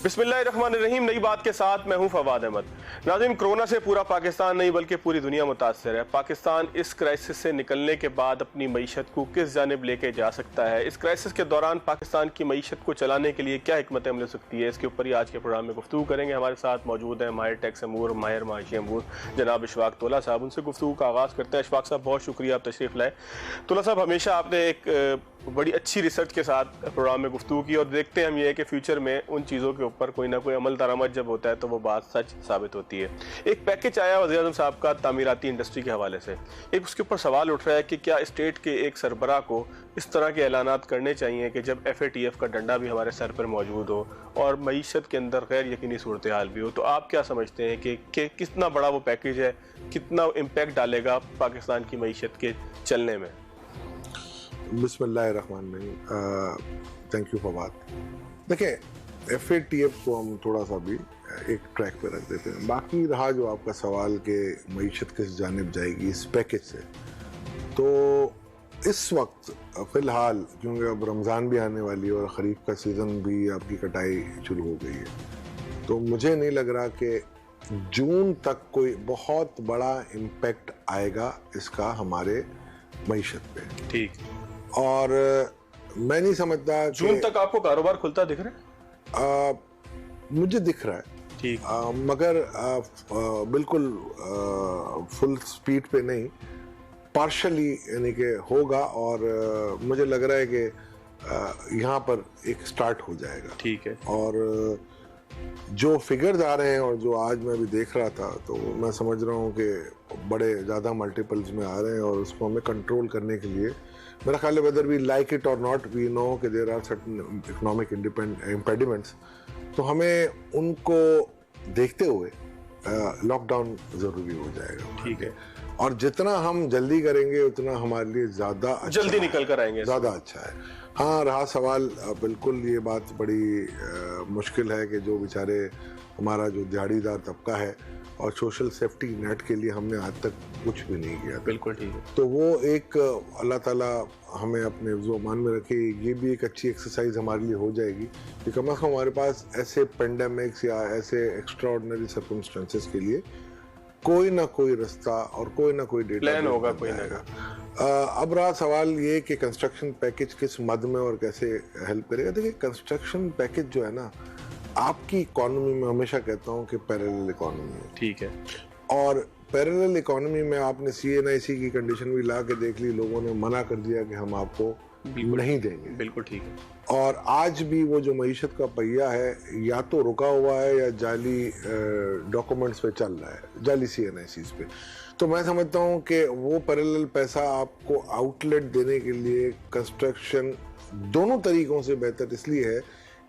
बिस्मिल्लाहिर्रहमानिर्रहीम। नई बात के साथ मैं हूं फवाद अहमद। नाज़रीन, कोरोना से पूरा पाकिस्तान नहीं बल्कि पूरी दुनिया मुतासर है। पाकिस्तान इस क्राइसिस से निकलने के बाद अपनी मईशत को किस जानिब लेके जा सकता है, इस क्राइसिस के दौरान पाकिस्तान की मईशत को चलाने के लिए क्या हिकमत अमल हो सकती है, इसके ऊपर ही आज के प्रोग्राम में गुफ्तगू करेंगे। हमारे साथ मौजूद हैं माहिर टैक्स अमूर, माहिर माशी अमूर जनाब इशफाक तोला साहब। उनसे गुफ्तगू का आगाज़ करते हैं। इशफाक साहब, बहुत शुक्रिया आप तशरीफ़ लाए। तोला साहब, हमेशा आपने एक बड़ी अच्छी रिसर्च के साथ प्रोग्राम में गुफ्तगू की और देखते हैं हम ये है कि फ्यूचर में उन चीज़ों के ऊपर कोई ना कोई अमल दरामद जब होता है तो वो बात सच साबित होती है। एक पैकेज आया वज़ीर-ए-आज़म साहब का तामीराती इंडस्ट्री के हवाले से, एक उसके ऊपर सवाल उठ रहा है कि क्या स्टेट के एक सरबराह को इस तरह के ऐलानात करने चाहिए कि जब FATF का डंडा भी हमारे सर पर मौजूद हो और मईशत के अंदर गैर यकीनी सूरत हाल भी हो। तो आप क्या समझते हैं कि कितना बड़ा वो पैकेज है, कितना इम्पैक्ट डालेगा पाकिस्तान की मईशत के चलने में? बिस्मिल्लाहिर्रहमानिर्रहीम। Thank you Fawad. देखिए, FATF को हम थोड़ा सा भी एक ट्रैक पे रख देते हैं। बाकी रहा जो आपका सवाल कि मईशत किस जानिब जाएगी इस पैकेज से, तो इस वक्त फ़िलहाल क्योंकि अब रमज़ान भी आने वाली है और ख़रीफ का सीज़न भी आपकी कटाई शुरू हो गई है, तो मुझे नहीं लग रहा कि जून तक कोई बहुत बड़ा इम्पेक्ट आएगा इसका हमारे मईशत पे। ठीक। और मैं नहीं समझता जून तक आपको कारोबार खुलता दिख रहा है? मुझे दिख रहा है। ठीक। मगर बिल्कुल फुल स्पीड पे नहीं, पार्शली यानी कि होगा। और मुझे लग रहा है कि यहाँ पर एक स्टार्ट हो जाएगा। ठीक है। और जो फिगर्स आ रहे हैं और जो आज मैं भी देख रहा था, तो मैं समझ रहा हूँ कि बड़े ज़्यादा मल्टीपल्स में आ रहे हैं और उसको हमें कंट्रोल करने के लिए मेरा ख्याल है, whether we like it or not, we know कि there are certain economic impediments, तो हमें उनको देखते हुए लॉकडाउन ज़रूरी हो जाएगा। ठीक है। और जितना हम जल्दी करेंगे उतना हमारे लिए ज़्यादा अच्छा, जल्दी निकल कर आएंगे, ज़्यादा अच्छा है। हाँ, रहा सवाल, बिल्कुल ये बात बड़ी मुश्किल है कि जो बेचारे हमारा जो दिहाड़ीदार तबका है और सोशल सेफ्टी नेट के लिए हमने आज तक कुछ भी नहीं किया। बिल्कुल ठीक है। तो वो एक अल्लाह ताला हमें अपने हिफ्ज़-ओ-अमान में रखे, ये भी एक अच्छी एक्सरसाइज हमारे लिए हो जाएगी कि कम अज़ कम हमारे पास ऐसे पेंडेमिक्स या ऐसे एक्स्ट्राऑर्डिनरी सर्कमस्टेंसेस के लिए कोई ना कोई रास्ता और कोई ना कोई डेटा प्लान होगा, कोई ना। अब रहा सवाल ये कि कंस्ट्रक्शन पैकेज किस मद में और कैसे हेल्प करेगा। देखिए, कंस्ट्रक्शन पैकेज जो है ना, आपकी इकोनॉमी में हमेशा कहता हूँ कि पैरेलल इकोनॉमी है। ठीक है। और पैरेलल इकोनॉमी में आपने CNIC की कंडीशन भी ला के देख ली, लोगों ने मना कर दिया कि हम आपको नहीं देंगे। बिल्कुल ठीक है। और आज भी वो जो मईशत का पहिया है या तो रुका हुआ है या जाली डॉक्यूमेंट्स पे चल रहा है, जाली CNICs पे। तो मैं समझता हूँ कि वो पैरेलल पैसा आपको आउटलेट देने के लिए कंस्ट्रक्शन दोनों तरीकों से बेहतर इसलिए है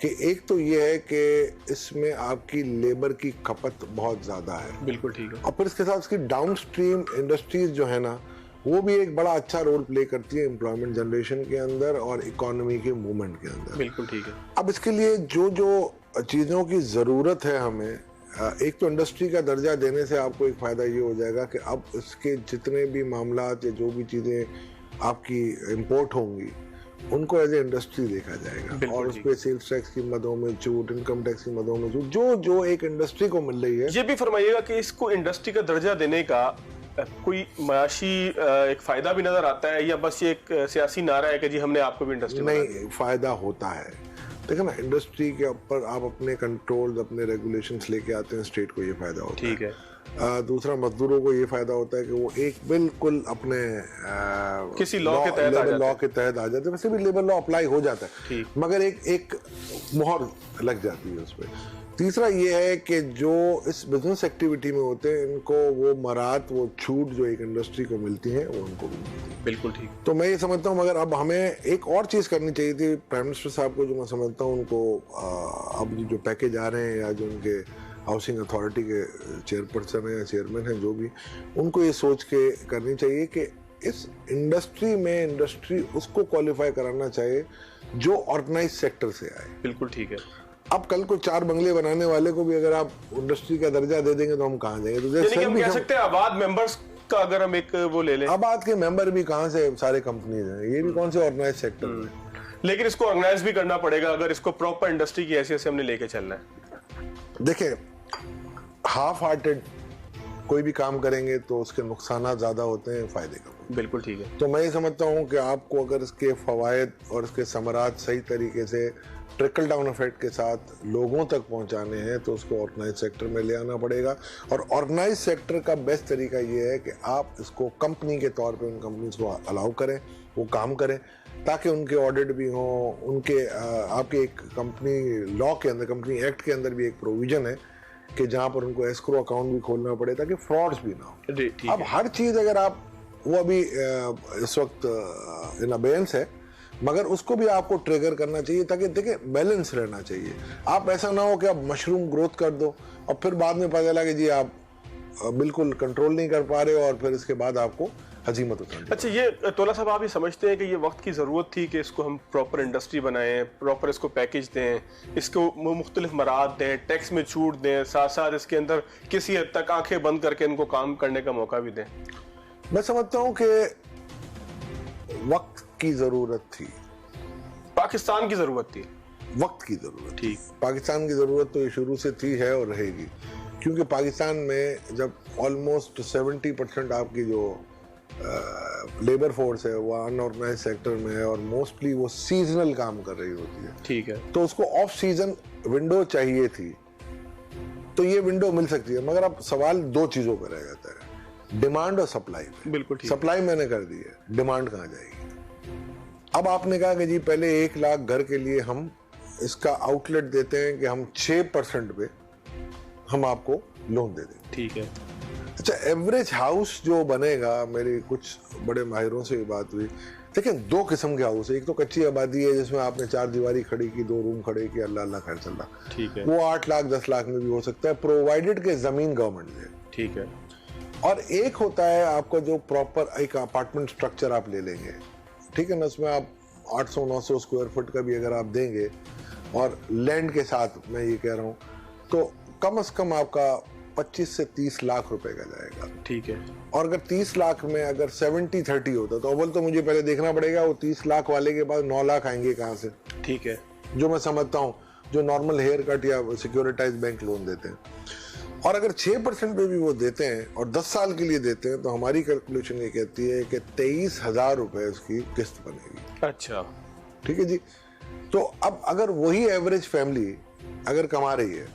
कि एक तो ये है कि इसमें आपकी लेबर की खपत बहुत ज़्यादा है। बिल्कुल ठीक है। और फिर इसके साथ उसकी डाउन स्ट्रीम इंडस्ट्रीज जो है ना, वो भी एक बड़ा अच्छा रोल प्ले करती है एम्प्लॉयमेंट जनरेशन के अंदर और इकोनॉमी के मूवमेंट के अंदर। बिल्कुल ठीक है। अब इसके लिए जो जो चीज़ों की ज़रूरत है हमें, एक तो इंडस्ट्री का दर्जा देने से आपको एक फ़ायदा ये हो जाएगा कि अब इसके जितने भी मामलात या जो भी चीज़ें आपकी इम्पोर्ट होंगी उनको एज ए इंडस्ट्री देखा जाएगा और उस पर सेल्स टैक्स की मदों में छूट, इनकम टैक्स की मदों में छूट, जो जो एक इंडस्ट्री को मिल रही है। ये भी फरमाइएगा कि इसको इंडस्ट्री का दर्जा देने का कोई माशी एक फायदा भी नजर आता है या बस ये एक सियासी नारा है कि जी हमने आपको भी इंडस्ट्री नहीं, फायदा होता है। देखो ना, इंडस्ट्री के ऊपर आप अपने कंट्रोल, अपने रेगुलेशंस लेके आते हैं, स्टेट को ये फायदा होता है। ठीक है। दूसरा, मजदूरों को ये फायदा होता है कि वो एक बिल्कुल अपने किसी लॉ के तहत आ जाते हैं। वैसे भी लेबर लॉ अप्लाई हो जाता है, मगर एक मोहर लग जाती है उस पर। तीसरा ये है कि जो इस बिजनेस एक्टिविटी में होते हैं, इनको वो मरात, वो छूट जो एक इंडस्ट्री को मिलती है वो उनको भी मिलती है। बिल्कुल ठीक। तो मैं ये समझता हूँ, मगर अब हमें एक और चीज़ करनी चाहिए थी। प्राइम मिनिस्टर साहब को जो मैं समझता हूँ, उनको अब जो पैकेज आ रहे हैं या जो उनके हाउसिंग अथॉरिटी के चेयरपर्सन हैं या चेयरमैन हैं, जो भी, उनको ये सोच के करनी चाहिए कि इस इंडस्ट्री में इंडस्ट्री उसको क्वालिफाई कराना चाहिए जो ऑर्गेनाइज सेक्टर से आए। बिल्कुल ठीक है। अब कल को 4 बंगले बनाने वाले को भी अगर आप इंडस्ट्री का दर्जा दे देंगे तो हम कहाँ जाएंगे? तो हम कह सकते हैं आबाद मेंबर्स का अगर हम एक वो ले लें, आबाद के मेंबर भी कहाँ से, सारे कंपनीज हैं, ये भी कौन से ऑर्गेनाइज सेक्टर में। लेकिन इसको ऑर्गेनाइज भी करना पड़ेगा अगर इसको प्रॉपर इंडस्ट्री की हैसियत से हमने लेके चलना है। देखिए, हाफ हार्टेड कोई भी काम करेंगे तो उसके नुकसान ज्यादा होते हैं, फायदे कम। बिल्कुल ठीक है। तो मैं ये समझता हूँ कि आपको अगर इसके फवायद और इसके समरात सही तरीके से ट्रिकल डाउन इफेक्ट के साथ लोगों तक पहुंचाने हैं तो उसको ऑर्गेनाइज सेक्टर में ले आना पड़ेगा। और ऑर्गेनाइज सेक्टर का बेस्ट तरीका ये है कि आप इसको कंपनी के तौर पे उन कंपनीज को अलाउ करें, वो काम करें, ताकि उनके ऑडिट भी हों, उनके आपके एक कंपनी लॉ के अंदर, कंपनी एक्ट के अंदर भी एक प्रोविजन है कि जहां पर उनको एस्क्रो अकाउंट भी खोलना पड़े ताकि फ्रॉड्स भी ना हो। अब हर चीज अगर आप, वो अभी इस वक्त इन अबेयंस है, मगर उसको भी आपको ट्रिगर करना चाहिए ताकि देखिए बैलेंस रहना चाहिए। आप ऐसा ना हो कि आप मशरूम ग्रोथ कर दो और फिर बाद में पता चला कि जी आप बिल्कुल कंट्रोल नहीं कर पा रहे हो और फिर इसके बाद आपको हजीमत उठानी। अच्छा, ये तोला साहब, आप ये समझते हैं कि ये वक्त की ज़रूरत थी कि इसको हम प्रॉपर इंडस्ट्री बनाएं, प्रॉपर इसको पैकेज दें, इसको मुख्तलिफ मराद दें, टैक्स में छूट दें, साथ साथ इसके अंदर किसी हद तक आंखें बंद करके इनको काम करने का मौका भी दें? मैं समझता हूँ कि वक्त की जरूरत थी, पाकिस्तान की ज़रूरत थी, वक्त की जरूरत। ठीक, पाकिस्तान की जरूरत तो ये शुरू से थी, है और रहेगी, क्योंकि पाकिस्तान में जब ऑलमोस्ट 70% आपकी जो लेबर फोर्स है वो अनऑर्गेनाइज सेक्टर में है और मोस्टली वो सीजनल काम कर रही होती है, ठीक है, तो उसको ऑफ सीजन विंडो चाहिए थी, तो ये विंडो मिल सकती है। मगर अब सवाल दो चीजों पर रह जाता है, डिमांड और सप्लाई में। बिल्कुल ठीक। सप्लाई मैंने कर दी है, डिमांड कहाँ जाएगी? अब आपने कहा कि जी पहले 1 लाख घर के लिए हम इसका आउटलेट देते हैं कि हम 6% पे हम आपको लोन दे देंगे, ठीक है। अच्छा, एवरेज हाउस जो बनेगा, मेरी कुछ बड़े माहिरों से ये बात हुई, देखिए 2 किस्म के हाउस है। एक तो कच्ची आबादी है जिसमें आपने 4 दीवारी खड़ी की, 2 रूम खड़े किए, अल्लाह अल्लाह खैर चल रहा, ठीक है, वो 8 लाख 10 लाख में भी हो सकता है, प्रोवाइडेड के जमीन गवर्नमेंट दे, ठीक है। और एक होता है आपका जो प्रॉपर एक अपार्टमेंट स्ट्रक्चर आप ले लेंगे, ठीक है ना, उसमें आप 800-900 स्क्वायर फुट का भी अगर आप देंगे और लैंड के साथ मैं ये कह रहा हूँ, तो कम से कम आपका 25 से 30 लाख रुपए का जाएगा, ठीक है। और अगर 30 लाख में अगर 70-30 होता तो अव्वल तो मुझे पहले देखना पड़ेगा वो 30 लाख वाले के बाद 9 लाख आएंगे कहाँ से, ठीक है, जो मैं समझता हूँ जो नॉर्मल हेयर कट या सिक्योरिटाइज बैंक लोन देते हैं। और अगर 6% पे भी वो देते हैं और 10 साल के लिए देते हैं तो हमारी कैलकुलेशन ये कहती है कि 23,000 रुपए उसकी किस्त बनेगी। अच्छा, ठीक है जी। तो अब अगर वही एवरेज फैमिली अगर कमा रही है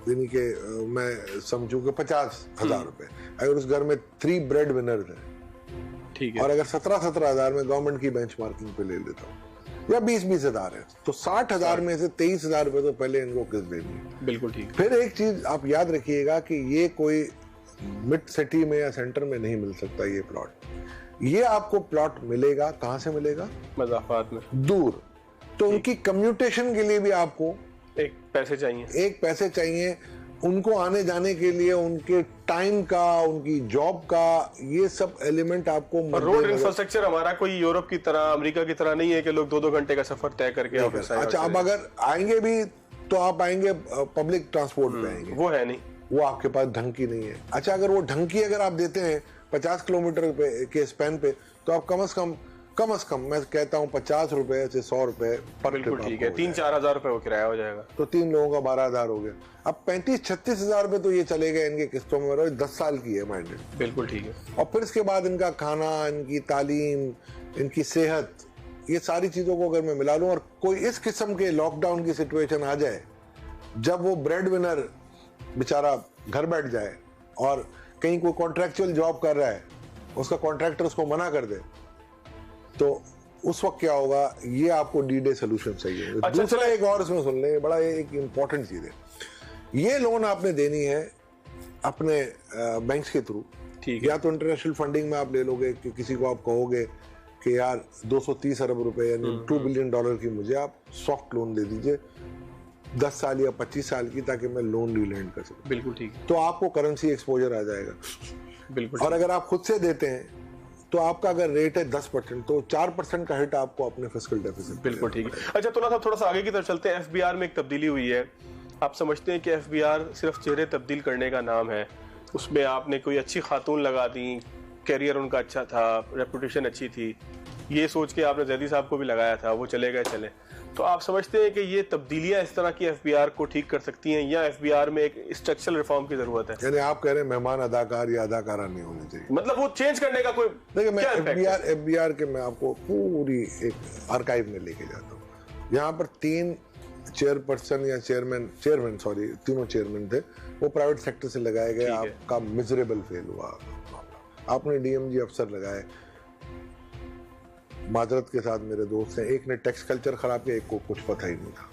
यानी कि मैं समझूं कि 50,000 रुपए, अगर उस घर में 3 ब्रेड विनर्स हैं, ठीक है, और अगर 17,000 में गवर्नमेंट की बेंचमार्किंग पे ले लेता हूँ, या 20,000 है, तो 60,000 में से 23,000 रुपए तो पहले इनको किस्त देनी है। बिल्कुल ठीक। फिर एक चीज आप याद रखिएगा कि ये कोई मिड सिटी में या सेंटर में नहीं मिल सकता ये प्लॉट। ये आपको प्लॉट मिलेगा कहां से मिलेगा? मज़ाफात में, दूर। तो उनकी कम्यूटेशन के लिए भी आपको एक पैसे चाहिए, उनको आने जाने के लिए उनके टाइम का, उनकी जॉब का, ये सब एलिमेंट आपको। रोड इंफ्रास्ट्रक्चर हमारा कोई यूरोप की तरह, अमेरिका की तरह नहीं है कि लोग 2-2 घंटे का सफर तय करके ऑफिस आए। अच्छा, अब अगर आएंगे भी तो आप आएंगे पब्लिक ट्रांसपोर्ट पे आएंगे, वो है नहीं, वो आपके पास ढंग की नहीं है। अच्छा, अगर वो ढंग की अगर आप देते हैं 50 किलोमीटर के स्पैन पे, तो आप कम से कम मैं कहता हूँ 50 रुपए से 100 रुपए पर। बिल्कुल ठीक है, 3-4 हजार रुपए वो किराया हो जाएगा, तो 3 लोगों का 12,000 हो गया। अब 35-36 हजार रुपए तो ये चलेगा इनके किस्तों में, 10 साल की है माइंडेड। बिल्कुल ठीक है। और फिर इसके बाद इनका खाना, इनकी तालीम, इनकी सेहत, ये सारी चीजों को अगर मैं मिला लूं, और कोई इस किस्म के लॉकडाउन की सिचुएशन आ जाए जब वो ब्रेड विनर बेचारा घर बैठ जाए और कहीं कोई कॉन्ट्रैक्चुअल जॉब कर रहा है, उसका कॉन्ट्रैक्टर उसको मना कर दे, तो उस वक्त क्या होगा? ये आपको डी-डे सोल्यूशन चाहिए। अच्छा, दूसरा एक और इसमें सुन लें, बड़ा एक इंपॉर्टेंट चीज है, ये लोन आपने देनी है अपने बैंक्स के थ्रू, ठीक है, या तो इंटरनेशनल फंडिंग में आप ले लोगे कि किसी को आप कहोगे कि यार 230 अरब रुपए यानी $2 बिलियन की मुझे आप सॉफ्ट लोन दे दीजिए 10 साल या 25 साल की, ताकि मैं लोन रीलैंड कर सकूं। बिल्कुल ठीक। तो आपको करेंसी एक्सपोजर आ जाएगा। बिल्कुल। और अगर आप खुद से देते हैं तो आपका अगर रेट है 10%, तो 4% का हिट आपको अपने फिस्कल डेफिसिट। बिल्कुल ठीक है। अच्छा, थोड़ा सा आगे की तरफ चलते हैं। एफबीआर में एक तब्दीली हुई है। आप समझते हैं कि एफबीआर सिर्फ चेहरे तब्दील करने का नाम है? उसमें आपने कोई अच्छी खातून लगा दी, कैरियर उनका अच्छा था, रेपुटेशन अच्छी थी, ये सोच के आपने जैदी साहब को भी लगाया था, वो चले गए चले। तो आप समझते हैं कि ये तब्दीलियां इस तरह की एफबीआर को ठीक कर सकती हैं, या एफबीआर में एक स्ट्रक्चरल रिफॉर्म की जरूरत है? यानी आप कह रहे हैं मेहमान अदाकार या अदाकारा नहीं होनी चाहिए, मतलब वो चेंज करने का कोई देखिए मैं क्या एफबीआर के मैं आपको पूरी एक आर्काइव में लेके जाता हूँ। यहाँ पर 3 चेयरपर्सन या चेयरमैन सॉरी तीनों चेयरमैन थे, वो प्राइवेट सेक्टर से लगाए गए। आपका मिजरेबल फेल हुआ, आपने डीएमजी अफसर लगाए। माजरत के साथ मेरे दोस्त हैं, एक ने टैक्स कल्चर खराब किया, एक को कुछ पता ही नहीं था,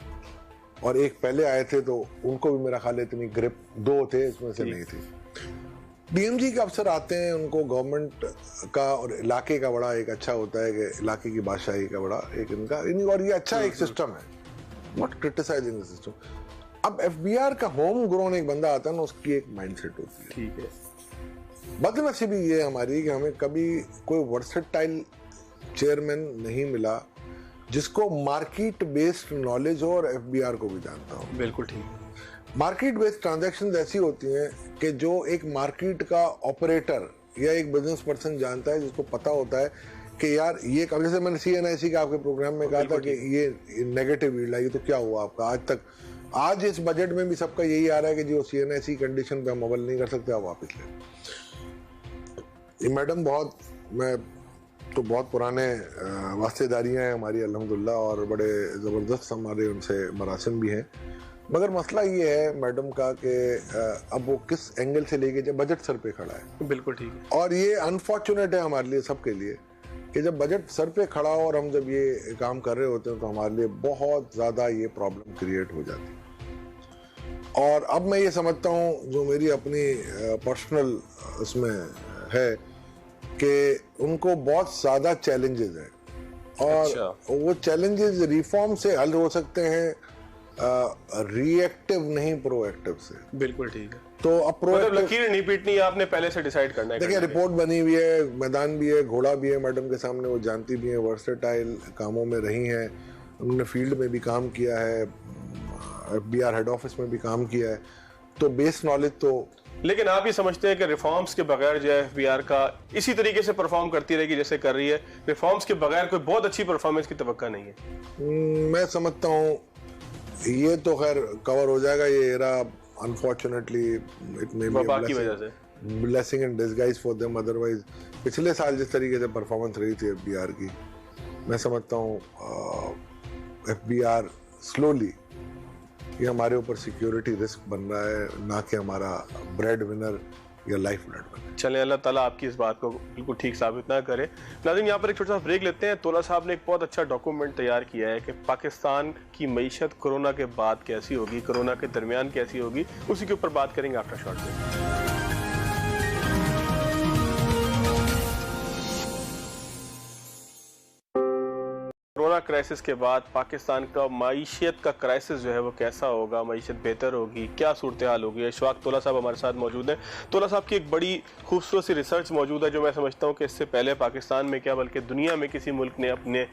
और एक पहले आए थे तो उनको भी मेरा ख्याल इतनी ग्रिप, 2 थे इसमें से नहीं थी। डीएमजी के अफसर आते हैं, उनको गवर्नमेंट का और इलाके का बड़ा एक अच्छा होता है कि इलाके की बादशाही का बड़ा एक इनका, और ये अच्छा एक सिस्टम है, नॉट क्रिटिसाइजिंग द सिस्टम। अब एफबीआर का होम ग्रोन एक बंदा आता है ना, उसकी एक माइंडसेट होती है। ठीक है। बदनसीबी ये हमारी कि हमें कभी कोई वर्सेटाइल चेयरमैन नहीं मिला जिसको मार्केट बेस्ड नॉलेज हो और एफबीआर को भी जानता हो। बिल्कुल ठीक। मार्केट बेस्ड ट्रांजैक्शंस ऐसी होती हैं कि जो एक मार्केट का ऑपरेटर या एक बिजनेस पर्सन जानता है, जिसको पता होता है कि यार ये, कब जैसे मैंने सीएनआईसी का आपके प्रोग्राम में कहा था कि ये नेगेटिव यील्ड आई, तो क्या हुआ आपका आज तक? आज इस बजट में भी सबका यही आ रहा है कि जो सीएनआईसी कंडीशन पे हम अमल नहीं कर सकते, आप वापस ले। मैडम बहुत पुराने वास्तेदारियां हैं हमारी अल्हम्दुलिल्लाह, और बड़े ज़बरदस्त हमारे उनसे मरासिम भी हैं, मगर मसला ये है मैडम का कि अब वो किस एंगल से लेके जब बजट सर पे खड़ा है। बिल्कुल ठीक है। और ये अनफॉर्चुनेट है हमारे लिए, सबके लिए, कि जब बजट सर पे खड़ा हो और हम जब ये काम कर रहे होते हैं तो हमारे लिए बहुत ज़्यादा ये प्रॉब्लम क्रिएट हो जाती है। और अब मैं ये समझता हूँ, जो मेरी अपनी पर्सनल उसमें है, कि उनको बहुत ज़्यादा चैलेंजेस हैं, और अच्छा। वो चैलेंजेस रिफॉर्म से हल हो सकते हैं, रिएक्टिव नहीं प्रोएक्टिव से। बिल्कुल ठीक है। तो अब मतलब लकीर नहीं पीटनी है, आपने पहले से डिसाइड करना है। देखिए रिपोर्ट बनी हुई है, मैदान भी है, घोड़ा भी है मैडम के सामने, वो जानती भी है, वर्सेटाइल कामों में रही हैं, उन्होंने फील्ड में भी काम किया है, एफबीआर हेड ऑफिस में भी काम किया है, तो बेस नॉलेज तो। लेकिन आप ये समझते हैं कि रिफॉर्म्स के बगैर जो है एफबीआर का इसी तरीके से परफॉर्म करती रहेगी जैसे कर रही है, रिफॉर्म्स के बगैर कोई बहुत अच्छी परफॉर्मेंस की तवक्का नहीं है? मैं समझता हूँ ये तो खैर कवर हो जाएगा ये era, unfortunately it may be blessing in disguise for them. Otherwise पिछले साल जिस तरीके से परफॉर्मेंस रही थी एफबीआर की, मैं समझता हूँ एफबीआर स्लोली ये हमारे ऊपर सिक्योरिटी रिस्क बन रहा है, ना कि हमारा ब्रेड विनर या लाइफ ब्रेड विनर। चलें, अल्लाह ताला आपकी इस बात को बिल्कुल ठीक साबित ना करे। नाज़रीन, यहाँ पर एक छोटा सा ब्रेक लेते हैं। तोला साहब ने एक बहुत अच्छा डॉक्यूमेंट तैयार किया है कि पाकिस्तान की मईशत कोरोना के बाद कैसी होगी, कोरोना के दरमियान कैसी होगी, उसी के ऊपर बात करेंगे after short break. Corona crisis के बाद पाकिस्तान का मईशत का क्राइसिस जो है वो कैसा होगा, मईशत बेहतर होगी, क्या सूरत हाल होगी? इशफाक तोला साहब हमारे साथ मौजूद हैं। तोला साहब की एक बड़ी खूबसूरत सी रिसर्च मौजूद है, जो मैं समझता हूँ कि इससे पहले पाकिस्तान में क्या बल्कि दुनिया में किसी मुल्क ने अपने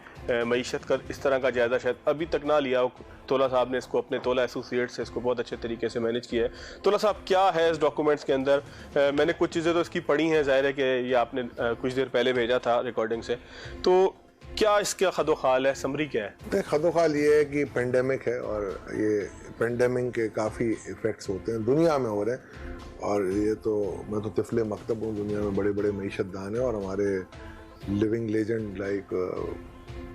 मईशत का इस तरह का जायजा शायद अभी तक ना लिया हो। तोला साहब ने इसको अपने तोला एसोसिएट से इसको बहुत अच्छे तरीके से मैनेज किया है। तोला साहब, क्या है इस डॉक्यूमेंट्स के अंदर? मैंने कुछ चीज़ें तो इसकी पढ़ी हैं, जाहिर है कि ये आपने कुछ देर पहले भेजा था रिकॉर्डिंग से, तो क्या इसका खदोखाल है, समरी क्या है? खदोखाल ये है कि पेंडेमिक है, और ये पेंडेमिक के काफ़ी इफ़ेक्ट्स होते हैं, दुनिया में हो रहे हैं, और ये तो मैं तो तिफले मकतब हूँ, दुनिया में बड़े बड़े मईशतदान हैं, और हमारे living legend like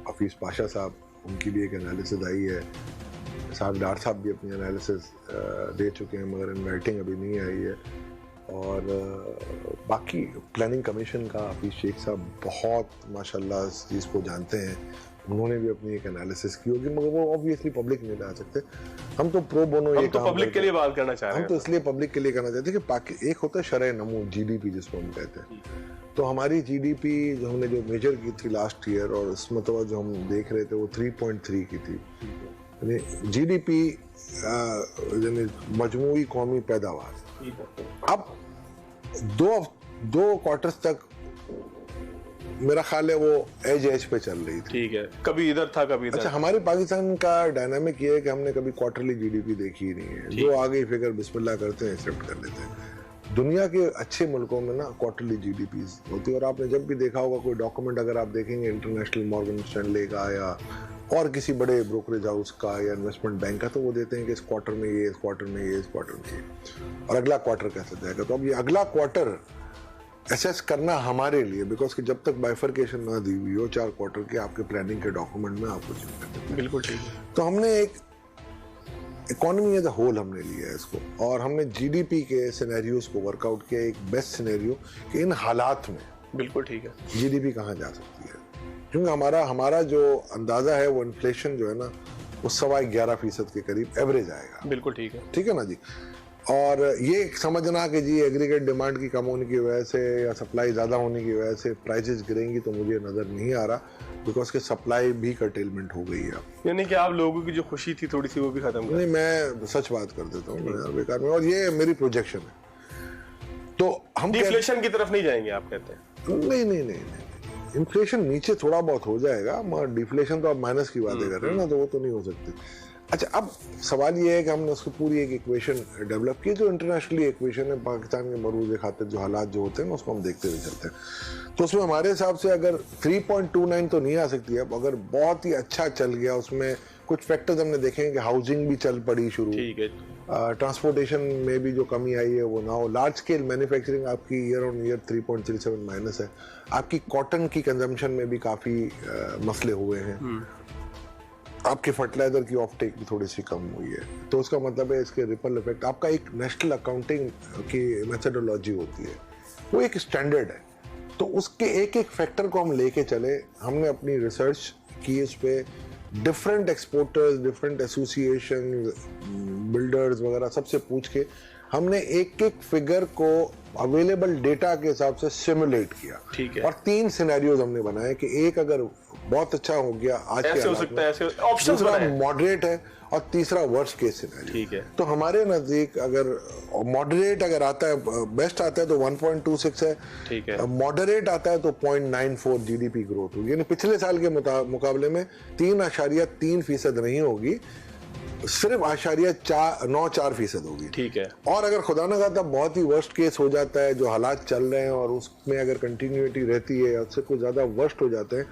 Hafeez Pasha साहब, उनकी भी एक एनालिसिस आई है, साहब डार साहब भी अपनी एनालिसिस दे चुके हैं, मगर इन राइटिंग अभी नहीं आई है, और बाकी प्लानिंग कमीशन का हफीज़ शेख साहब बहुत माशाल्लाह इस चीज़ को जानते हैं, उन्होंने भी अपनी एक एनालिसिस की होगी, मगर वो ऑब्वियसली पब्लिक नहीं ला सकते। हम तो प्रो बोनो ये तो पब्लिक के लिए बात करना चाह रहे हैं, हम तो इसलिए पब्लिक के लिए करना चाहते हैं कि एक होता है शरह नमू, जीडीपी जिसको हम कहते हैं, तो हमारी जीडीपी जो हमने जो मेजर की थी लास्ट ईयर, और इस मतलब जो हम देख रहे थे वो 3.3 की थी, यानी जीडीपी यानी मजमूई कौमी पैदावार। अब दो क्वार्टर्स तक मेरा ख्याल है वो एज पे चल रही थी, ठीक है, कभी इधर था कभी इधर। अच्छा, हमारे पाकिस्तान का डायनामिक ये है कि हमने कभी क्वार्टरली जीडीपी देखी ही नहीं है, जो आ गई फिगर बिस्मिल्लाह करते हैं एक्सेप्ट कर लेते हैं। दुनिया के अच्छे मुल्कों में ना क्वार्टरली जीडीपीज होती है, और आपने जब भी देखा होगा कोई डॉक्यूमेंट अगर आप देखेंगे इंटरनेशनल मॉर्गन स्टैनले का या और किसी बड़े ब्रोकरेज हाउस का या इन्वेस्टमेंट बैंक का, तो वो देते हैं कि इस क्वार्टर में ये, इस क्वार्टर में ये, इस क्वार्टर में ये, और अगला क्वार्टर कैसे जाएगा। तो अब ये अगला क्वार्टर एसेस करना हमारे लिए, बिकॉज कि जब तक बाइफर्केशन ना दी हुई हो 4 क्वार्टर के आपके प्लानिंग के डॉक्यूमेंट में आपको चेक करते हैं। बिल्कुल ठीक है। तो हमने एक इकोनॉमी एज अ होल हमने लिया है इसको, और हमने जीडीपी के सिनेरियोज को वर्कआउट किया, एक बेस्ट सिनेरियो कि इन हालात में बिल्कुल ठीक है जीडीपी कहाँ जा सकती है, क्योंकि हमारा जो अंदाजा है वो इन्फ्लेशन जो है ना वो 11.25% के करीब एवरेज आएगा। बिल्कुल ठीक है। ठीक है ना जी। और ये समझना कि जी एग्रीगेट डिमांड की कम होने की वजह से या सप्लाई ज़्यादा होने की वजह से प्राइसेस गिरेंगी, तो मुझे नज़र नहीं आ रहा, बिकॉज के सप्लाई भी कर्टेलमेंट हो गई है। यानी कि आप लोगों की जो खुशी थी थोड़ी सी वो भी खत्म कर। नहीं, मैं सच बात कर देता हूँ यार बेकार में, और ये मेरी प्रोजेक्शन है। तो हम डिफ्लेशन की तरफ नहीं जाएंगे आप कहते हैं? नहीं, इन्फ्लेशन नीचे थोड़ा बहुत हो जाएगा, मगर डिफ्लेशन तो आप माइनस की बातें कर रहे हैं ना, तो वो तो नहीं हो सकती। अच्छा, अब सवाल ये है कि हमने उसकी पूरी एक इक्वेशन डेवलप की, जो इंटरनेशनली इक्वेशन है पाकिस्तान के मरूज खातिर जो हालात जो होते हैं उसको हम देखते हुए चलते हैं। तो उसमें हमारे हिसाब से अगर 3.29 तो नहीं आ सकती है, अब अगर बहुत ही अच्छा चल गया, उसमें कुछ फैक्टर्स हमने देखे हैं कि हाउसिंग भी चल पड़ी शुरू, ठीक है, ट्रांसपोर्टेशन में भी जो कमी आई है वो ना हो, लार्ज स्केल मैन्युफैक्चरिंग आपकी ईयर ऑन ईयर 3.37 माइनस है, आपकी कॉटन की कंजम्पशन में भी काफ़ी मसले हुए हैं, आपके फर्टिलाइजर की ऑफ टेक भी थोड़ी सी कम हुई है। तो उसका मतलब है इसके रिपल इफेक्ट, आपका एक नेशनल अकाउंटिंग की मेथोडोलॉजी होती है, वो एक स्टैंडर्ड है, तो उसके एक एक फैक्टर को हम लेके चले। हमने अपनी रिसर्च की इस पे, different exporters, different association, builders वगैरह सबसे पूछ के हमने एक एक फिगर को अवेलेबल डेटा के हिसाब से सिमुलेट किया। ठीक है। और 3 सिनेरियोज हमने बनाए कि एक अगर बहुत अच्छा हो गया आज के हो सकता है, ऐसे ऑप्शंस बनाए, मॉडरेट है, और तीसरा वर्स्ट केस सिनेरियो। ठीक है। तो हमारे नजदीक अगर मॉडरेट अगर आता है, बेस्ट आता है तो 1.26 है, ठीक है, मॉडरेट आता है तो 0.94 जीडीपी ग्रोथ होगी, यानी पिछले साल के मुकाबले में 3.3% नहीं होगी, सिर्फ 9.4% होगी। ठीक है। और अगर खुदा न खाता बहुत ही वर्स्ट केस हो जाता है, जो हालात चल रहे हैं और उसमें अगर कंटिन्यूटी रहती है, उससे कुछ ज्यादा वर्स्ट हो जाते हैं,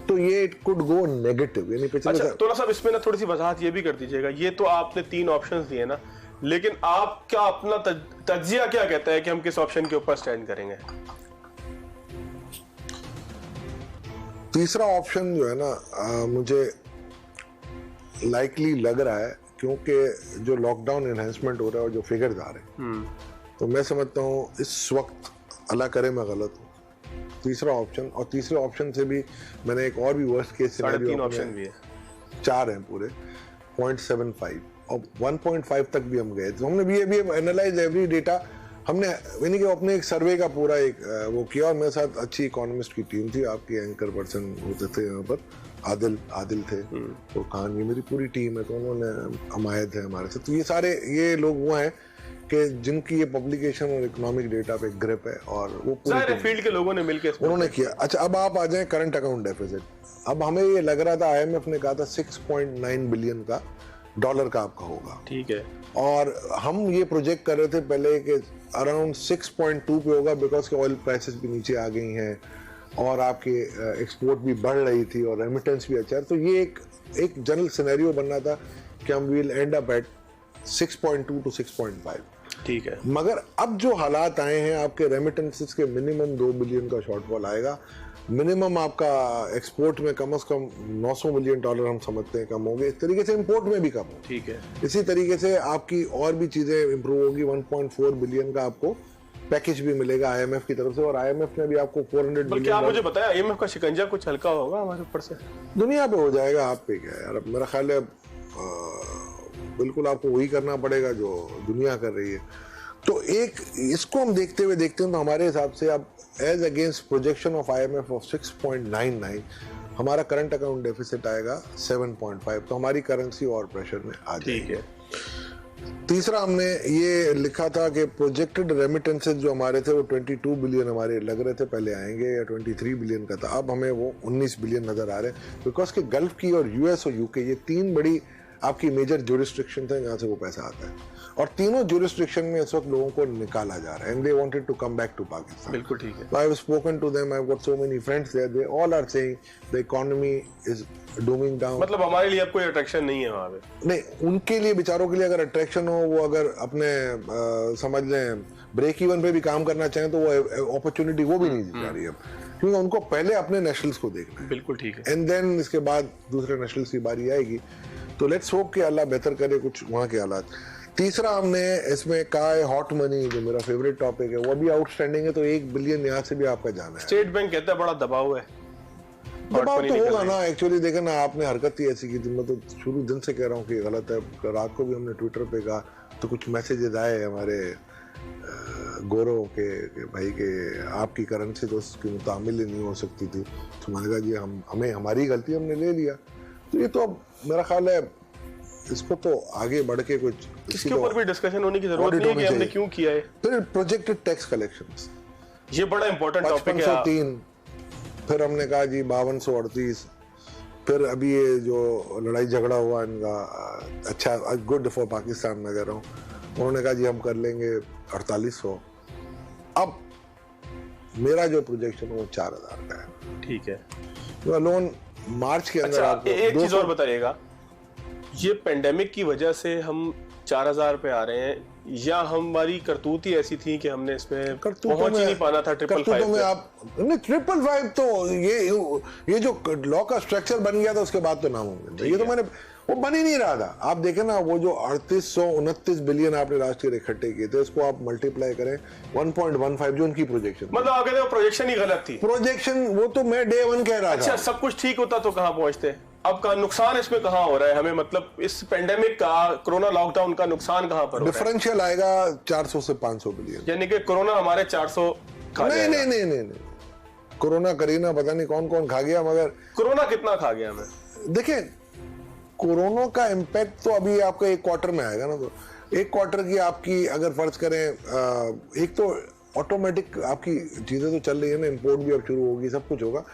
तो ये इट कुड गो नेगेटिव, यानी पिछले अच्छा, तो साहब इसमें ना थोड़ी सी वजाहत ये भी कर दीजिएगा। ये तो आपने 3 ऑप्शंस दिए ना, लेकिन आप क्या अपना तज्जिया क्या कहता है कि हम किस ऑप्शन के ऊपर स्टैंड करेंगे? तीसरा ऑप्शन जो है ना मुझे लाइकली लग रहा है, क्योंकि जो लॉकडाउन एनहेंसमेंट हो रहा है और जो फिगर्स आ रहे हैं, तो मैं समझता हूँ इस वक्त, अल्लाह करे मैं गलत हूँ, तीसरा ऑप्शन, और तीसरे ऑप्शन से भी मैंने एक और भी वर्स्ट केस सिनेरियो, 3 ऑप्शन भी है, 4 हैं पूरे, 0.75 और 1.5 तक भी हम गए। तो हमने भी एनालाइज एवरी डेटा, हमने यानी कि अपने एक सर्वे का पूरा एक वो किया, और मेरे साथ अच्छी इकोनॉमिस्ट की टीम थी, आपके एंकर पर्सन होते थे यहाँ पर, आदिल थे, तो खान, ये मेरी पूरी टीम है, तो उन्होंने अमायद है हमारे साथ। तो ये सारे ये लोग वो हैं कि जिनकी ये पब्लिकेशन और इकोनॉमिक डेटा पे ग्रिप है, और वो सारे फील्ड के लोगों ने मिलकर उन्होंने किया। अच्छा, अब आप आ जाएं करंट अकाउंट डेफिसिट। अब हमें ये लग रहा था, IMF ने कहा था 6.9 बिलियन का डॉलर का आपका होगा, ठीक है, और हम ये प्रोजेक्ट कर रहे थे पहले कि अराउंड 6.2 पे होगा, बिकॉज के ऑयल प्राइसेस भी नीचे आ गई हैं और आपके एक्सपोर्ट भी बढ़ रही थी और रेमिटेंस भी अच्छा है। तो ये एक जनरल सिनेरियो बनना था कि हम will and up at 6.2 to 6.5, ठीक है। मगर अब जो हालात आए हैं, आपके रेमिटेंसेस के मिनिमम 2 बिलियन का शॉर्टफॉल आएगा, मिनिमम आपका एक्सपोर्ट में कम से कम $900 मिलियन हम समझते हैं कम होंगे, इस तरीके से इंपोर्ट में भी कम हो, ठीक है। इसी तरीके से आपकी और भी चीजें इंप्रूव होगी, 1.4 बिलियन का आपको पैकेज भी मिलेगा IMF की तरफ से, और IMF ने भी आपको 400 बल्कि आप मुझे बताया IMF का शिकंजा कुछ हल्का होगा हमारे ऊपर से, दुनिया पे हो जाएगा, आप पे क्या यार। अब मेरा ख्याल है बिल्कुल आपको वही करना पड़ेगा जो दुनिया कर रही है। तो एक इसको हम देखते हैं तो हमारे हिसाब से अब as against projection of IMF of 6.99 हमारा करंट अकाउंट डेफिसिट आएगा 7.5, तो हमारी करेंसी और प्रेशर में आ जाएगी। ठीक है। तीसरा हमने ये लिखा था कि प्रोजेक्टेड रेमिटेंसेस जो हमारे थे वो 22 बिलियन हमारे लग रहे थे पहले आएंगे, या 23 बिलियन का था, अब हमें वो 19 बिलियन नजर आ रहे हैं, बिकॉज के गल्फ की और US और UK ये 3 बड़ी आपकी मेजर ज्यूरिसडिक्शन है जहाँ से वो पैसा आता है, और तीनों जुरिस्डिक्शन में इस वक्त लोगों को निकाला जा रहा है, and they wanted to come back to Pakistan. बिल्कुल ठीक है। I have spoken to them, I have got so many friends there, they all are saying the economy is dooming down. मतलब हमारे लिए अब कोई अट्रैक्शन नहीं है वहां पे? नहीं, उनके लिए, बेचारों के लिए अगर अट्रैक्शन हो, वो अगर अपने समझ लें ब्रेक इवन पे भी काम करना चाहें तो वो अपॉर्चुनिटी वो भी नहीं दी जा रही है, क्योंकि उनको पहले अपने नेशनल्स को देखना है। बिल्कुल ठीक है। एंड देन इसके बाद दूसरे नेशनल्स की बारी आएगी। तो लेट्स होप कि अल्लाह बेहतर करे कुछ वहाँ के हालात। तीसरा हमने इसमें कहा है हॉट मनी, जो मेरा फेवरेट टॉपिक है, वो भी आउटस्टैंडिंग है, तो 1 बिलियन यहाँ से भी आपका जाना है। स्टेट बैंक कहता है बड़ा दबाव है। दबाव तो होगा ना, एक्चुअली देखे ना, आपने हरकत ही ऐसी की थी, मैं तो शुरू दिन से कह रहा हूँ कि गलत है। रात को भी हमने ट्विटर पे कहा तो कुछ मैसेजेस आए हमारे गौरव के भाई के, आपकी करेंसी तो उसकी मुतामिल ही नहीं हो सकती थी, तो मैंने कहा जी हमें हमारी गलती, हमने ले लिया। तो ये तो अब मेरा ख्याल है इसको तो आगे बढ़ के कुछ इसके ऊपर भी डिस्कशन होने की जरूरत नहीं है कि हमने क्यों किया है। फिर प्रोजेक्टेड टैक्स कलेक्शंस, ये बड़ा इंपॉर्टेंट टॉपिक है। 5503, फिर हमने कहा जी 5238, फिर अभी ये जो लड़ाई झगड़ा हुआ इनका, अच्छा गुड फॉर पाकिस्तान मैं कह रहा हूँ, उन्होंने कहा जी हम कर लेंगे 4800। अब मेरा जो प्रोजेक्शन है वो 4000 का है। ठीक है। तो लोन मार्च के अंदर अच्छा, एक चीज और बताइएगा, ये पेंडेमिक की वजह से हम 4000 पे आ रहे हैं या हमारी करतूत ही ऐसी थी कि हमने इसमें पहुंच ही नहीं पाना था? 555 में आप नहीं, 555 तो ये जो लॉ का स्ट्रक्चर बन गया था उसके बाद तो नामुमकिन, ये तो मैंने वो बन ही नहीं रहा था। आप देखें ना, वो जो 3829 बिलियन आपने लास्ट ईयर इकट्ठे किए थे, उसको आप मल्टीप्लाई करें 1.15 जो उनकी प्रोजेक्शन, मतलब आप कहते हो प्रोजेक्शन ही गलत थी। प्रोजेक्शन वो तो मैं डे 1 कह रहा था। अच्छा, सब कुछ ठीक होता तो कहां पहुंचते? अब का नुकसान इसमें कहां हो रहा है हमें, मतलब इस पेंडेमिक का, कोरोना लॉकडाउन का नुकसान कहां पर हो रहा है? डिफरेंशियल आएगा 400 से 500 बिलियन, यानी कि कोरोना हमारे 400 खा नहीं नहीं नहीं नहीं नहीं, कोरोना करीना पता नहीं कौन कौन खा गया, मगर कोरोना कितना खा गया हमें? देखिए, कोरोना का इम्पैक्ट तो अभी आपका 1 क्वार्टर में आएगा ना, तो 1 क्वार्टर की आपकी अगर फर्ज करें, एक तो ऑटोमेटिक आपकी चीजें तो चल रही है ना, इंपोर्ट भी अब शुरू होगी, सब कुछ होगा।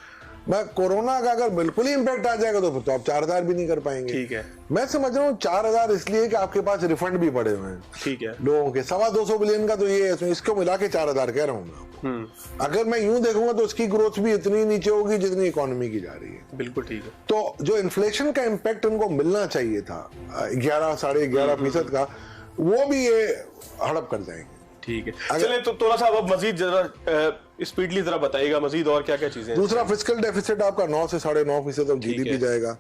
मैं कोरोना का अगर बिल्कुल ही इम्पैक्ट आ जाएगा तो फिर तो आप 4000 भी नहीं कर पाएंगे। ठीक है। मैं समझ रहा हूँ 4000 इसलिए कि आपके पास रिफंड भी पड़े हुए हैं, ठीक है, लोगों के 225 बिलियन का, तो ये इसको मिला के 4000 कह रहा हूँ मैं। अगर मैं यूं देखूंगा तो उसकी ग्रोथ भी इतनी नीचे होगी जितनी इकोनॉमी की जा रही है। बिल्कुल ठीक है। तो जो इन्फ्लेशन का इम्पैक्ट उनको मिलना चाहिए था 11 साढ़े 11% का, वो भी ये हड़प कर जाएंगे। ठीक है, चलिए तो थोड़ा सा अब मजीद जरा स्पीडली जरा बताइएगा मजीद और क्या क्या चीजें। दूसरा, फिस्कल डेफिसिट आपका 9 से 9.5% ऑफ जीडीपी जाएगा।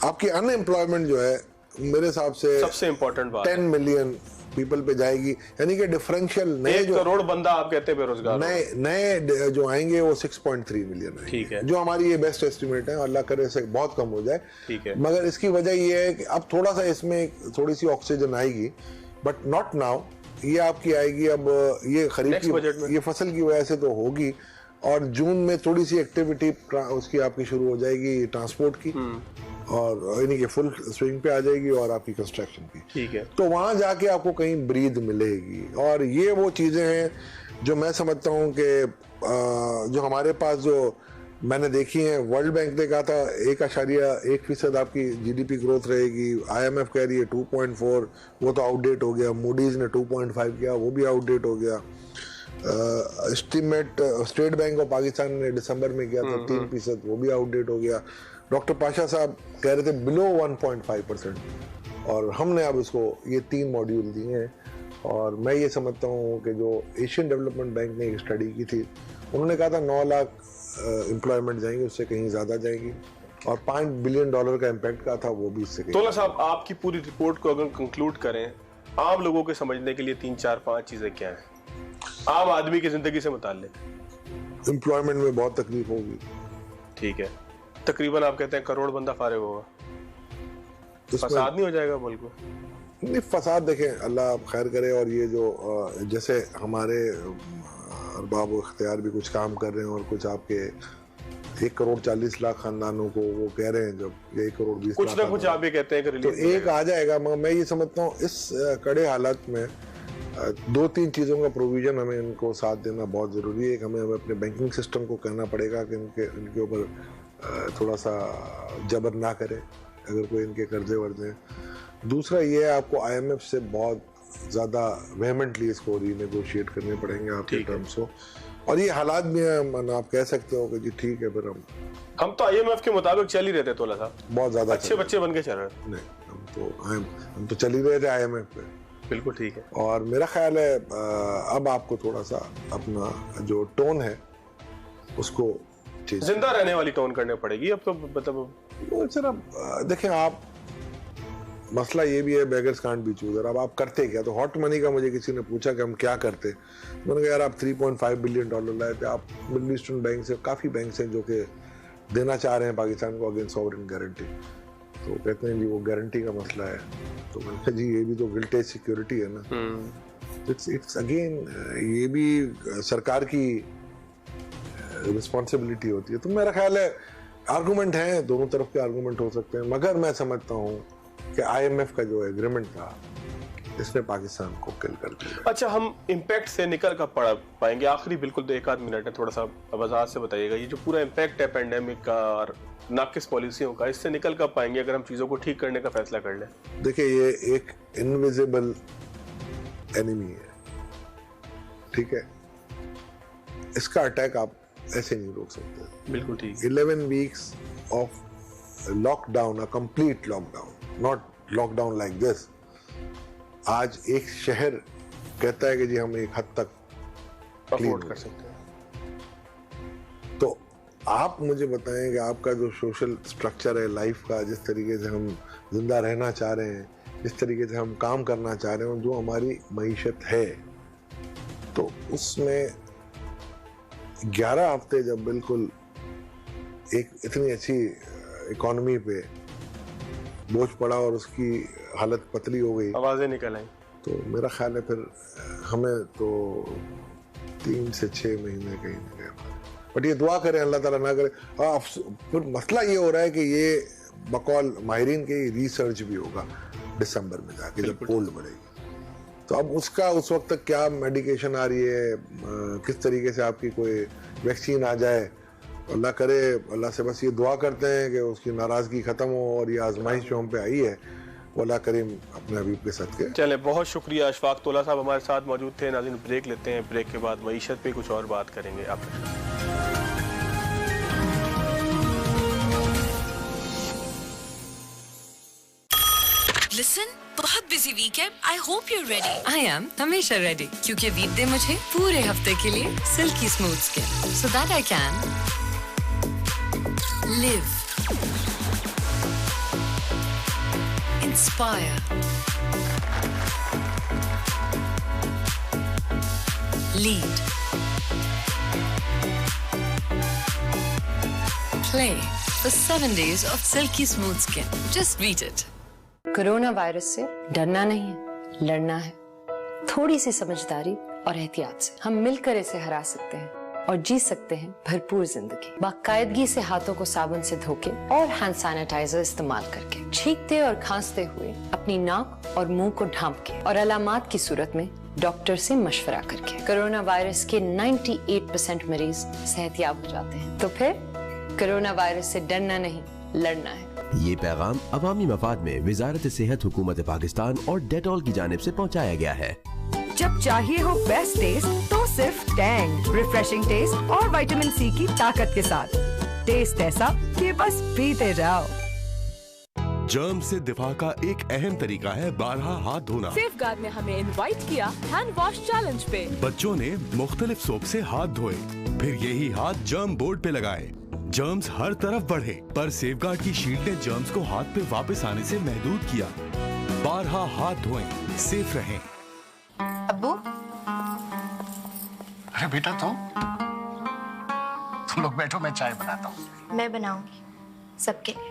आपकी अनएम्प्लॉयमेंट जो है मेरे हिसाब से सबसे इंपॉर्टेंट बात 10 मिलियन पीपल पे जाएगी, यानी कि डिफरेंशियल नए 1 करोड़ बंदा आप कहते हैं बेरोजगार, नए जो आएंगे वो 6.3 मिलियन है। ठीक है, जो हमारी ये बेस्ट एस्टिमेट है, अल्लाह करे से बहुत कम हो जाए। ठीक है, मगर इसकी वजह ये है कि अब थोड़ा सा इसमें थोड़ी सी ऑक्सीजन आएगी, बट नॉट नाउ, ये आपकी आएगी अब ये खरीफ की, ये फसल की वजह से तो होगी, और जून में थोड़ी सी एक्टिविटी उसकी आपकी शुरू हो जाएगी ट्रांसपोर्ट की, और यानी कि फुल स्विंग पे आ जाएगी, और आपकी कंस्ट्रक्शन की। ठीक है, तो वहां जाके आपको कहीं ब्रीद मिलेगी। और ये वो चीजें हैं जो मैं समझता हूँ कि जो हमारे पास जो मैंने देखी हैं, वर्ल्ड बैंक ने कहा था 1.1% आपकी जीडीपी ग्रोथ रहेगी, IMF कह रही है 2.4, वो तो आउटडेट हो गया। मूडीज ने 2.5 किया, वो भी आउटडेट हो गया। Estimate state bank of Pakistan ने दिसंबर में किया था 3%, वो भी आउटडेट हो गया। डॉक्टर पाशा साहब कह रहे थे बिलो 1.5%, और हमने अब इसको ये 3 मॉड्यूल दिए हैं। और मैं ये समझता हूँ कि जो एशियन डेवलपमेंट बैंक ने एक स्टडी की थी, उन्होंने कहा था 9 लाख एम्प्लॉयमेंट जाएंगे, उससे कहीं ज्यादा जाएंगी, और $5 बिलियन का इम्पैक्ट का था, वो भी इससे कहीं। तोला साहब, आपकी पूरी रिपोर्ट को अगर कंक्लूड करें, आम लोगों के समझने के लिए 3, 4, 5 चीजें क्या हैं आम आदमी की जिंदगी से मुताल्लिक? एम्प्लॉयमेंट में बहुत तकलीफ होगी। ठीक है, तकरीबन आप कहते हैं करोड़ बंदा फारिग होगा, फसाद नहीं हो जाएगा मुल्क में? नहीं, फसाद देखें, अल्लाह खैर करे। और ये जो जैसे हमारे अरबाब इख्तियार भी कुछ काम कर रहे हैं, और कुछ आपके 1 करोड़ 40 लाख खानदानों को वो कह रहे हैं, जब 1 करोड़ 20 कुछ लाख ना कुछ आप ये कहते हैं कि तो एक आ जाएगा। मैं ये समझता हूँ इस कड़े हालात में 2-3 चीज़ों का प्रोविजन हमें इनको साथ देना बहुत ज़रूरी है। एक, हमें अपने बैंकिंग सिस्टम को कहना पड़ेगा कि इनके ऊपर थोड़ा सा जबर ना करे अगर कोई इनके कर्जे वर्जे हैं। दूसरा ये है, आपको IMF से बहुत ज़्यादा वेहमेंटली इसको रीनेगोशिएट करने पड़ेंगे आपके टर्म्स को। और ये हालात भी हैं, आप कह सकते हो कि जी ठीक है, फिर हम तो IMF के मुताबिक चल ही रहे थे तोला साहब, बहुत ज़्यादा अच्छे बच्चे बन के चल रहे हैं। नहीं, हम तो चल ही रहे थे IMF पे। बिल्कुल ठीक है। और मेरा ख्याल है अब आपको थोड़ा सा अपना जो टोन है उसको जिंदा रहने वाली टोन करनी पड़ेगी अब तो, मतलब सर देखें आप, मसला ये भी है बेगर्स कांट बी चूजर। अब आप करते क्या? तो हॉट मनी का मुझे किसी ने पूछा कि हम क्या करते, मैंने कहा यार आप $3.5 बिलियन लाए थे, आप मिडल ईस्टर्न बैंक से, काफ़ी बैंक हैं जो कि देना चाह रहे हैं पाकिस्तान को अगेंस्ट सॉवरेन गारंटी, तो कहते हैं जी वो गारंटी का मसला है। तो मैंने कहा जी ये भी तो गिल्टेज सिक्योरिटी है ना, इट्स अगेन ये भी सरकार की रिस्पॉन्सिबिलिटी होती है। तो मेरा ख्याल है आर्गूमेंट है, दोनों तरफ के आर्गूमेंट हो सकते हैं, मगर मैं समझता हूँ कि IMF का जो एग्रीमेंट था इसने पाकिस्तान को किल कर दिया। अच्छा, हम इम्पैक्ट से निकल कर पड़ पाएंगे? आखिरी बिल्कुल 1 आध मिनट है, थोड़ा सा वजाहत से बताइएगा, ये जो पूरा इम्पैक्ट है पेंडेमिक का और नाकिस पॉलिसियों का, इससे निकल कर पाएंगे अगर हम चीज़ों को ठीक करने का फैसला कर लें? देखिए ये एक इनविजिबल एनिमी है, ठीक है, इसका अटैक आप ऐसे नहीं रोक सकते। बिल्कुल ठीक। 11 weeks of lockdown, a complete lockdown, not lockdown like this. आज एक शहर कहता है कि जी हम एक हद तक अफोर्ड कर सकते हैं, तो आप मुझे बताएं कि आपका जो सोशल स्ट्रक्चर है लाइफ का, जिस तरीके से हम जिंदा रहना चाह रहे हैं, जिस तरीके से हम काम करना चाह रहे हैं, जो हमारी मईशत है, तो उसमें 11 हफ्ते जब बिल्कुल एक इतनी अच्छी इकोनॉमी पे बोझ पड़ा और उसकी हालत पतली हो गई, आवाजें निकल आई, तो मेरा ख्याल है फिर हमें तो 3 से 6 महीने कहीं नहीं गए। बट ये दुआ करें अल्लाह ताला ना करे। फिर मसला ये हो रहा है कि ये बकौल माहिरीन के रिसर्च भी होगा दिसंबर में जाके जब कोल्ड बढ़ेगी, तो अब उसका उस वक्त तक क्या मेडिकेशन आ रही है, किस तरीके से आपकी कोई वैक्सीन आ जाए, अल्लाह करे, अल्लाह से बस ये दुआ करते हैं कि उसकी नाराज़गी ख़त्म हो और ये आजमाइश जो हम पे आई है वो अल्लाह करीम अपने हबीब के साथ के। चले, बहुत शुक्रिया। अशफाक तोला साहब हमारे साथ मौजूद थे। नाज़रीन ब्रेक लेते हैं, ब्रेक के बाद मईशत पे कुछ और बात करेंगे आपसे। Listen, बहुत बिजी वीक है। I hope you're ready. I am हमेशा ready क्योंकि वीक दे मुझे पूरे हफ्ते के लिए silkie smooth skin so that I can live, inspire, lead, play for 7 days of silky smooth skin. Just read it. Corona virus से डरना नहीं है, लड़ना है। थोड़ी सी समझदारी और एहतियात से हम मिलकर इसे हरा सकते हैं और जी सकते हैं भरपूर जिंदगी। बाकायदगी से हाथों को साबुन से धोके और हैंड सैनिटाइजर इस्तेमाल करके, छींकते और खांसते हुए अपनी नाक और मुंह को ढांप के और अलामात की सूरत में डॉक्टर से मशवरा करके कोरोना वायरस के 98% मरीज सेहतयाब हो जाते हैं। तो फिर कोरोना वायरस से डरना नहीं, लड़ना है। ये पैगाम अवामी मफाद में वजारत सेहत हुकूमत पाकिस्तान और डेटॉल की जानिब से पहुंचाया गया है। जब चाहिए हो बेस्ट टेस्ट तो सिर्फ टैंग, रिफ्रेशिंग टेस्ट और विटामिन सी की ताकत के साथ। टेस्ट ऐसा कि बस पीते जाओ। जर्म से दिफा का एक अहम तरीका है बारहा हाथ धोना। सेफगार्ड ने हमें इनवाइट किया हैंड वॉश चैलेंज पे। बच्चों ने मुख्तलिफ सोप से हाथ धोए, फिर यही हाथ जर्म बोर्ड पे लगाए। जर्म्स हर तरफ बढ़े, पर सेफगार्ड की शील्ड ने जर्म्स को हाथ पे वापस आने से महदूद किया। बारहा हाथ धोएं, सेफ रहें। अब्बू, अरे बेटा तुम लोग बैठो, मैं चाय बनाता हूँ। मैं बनाऊंगी सबके लिए।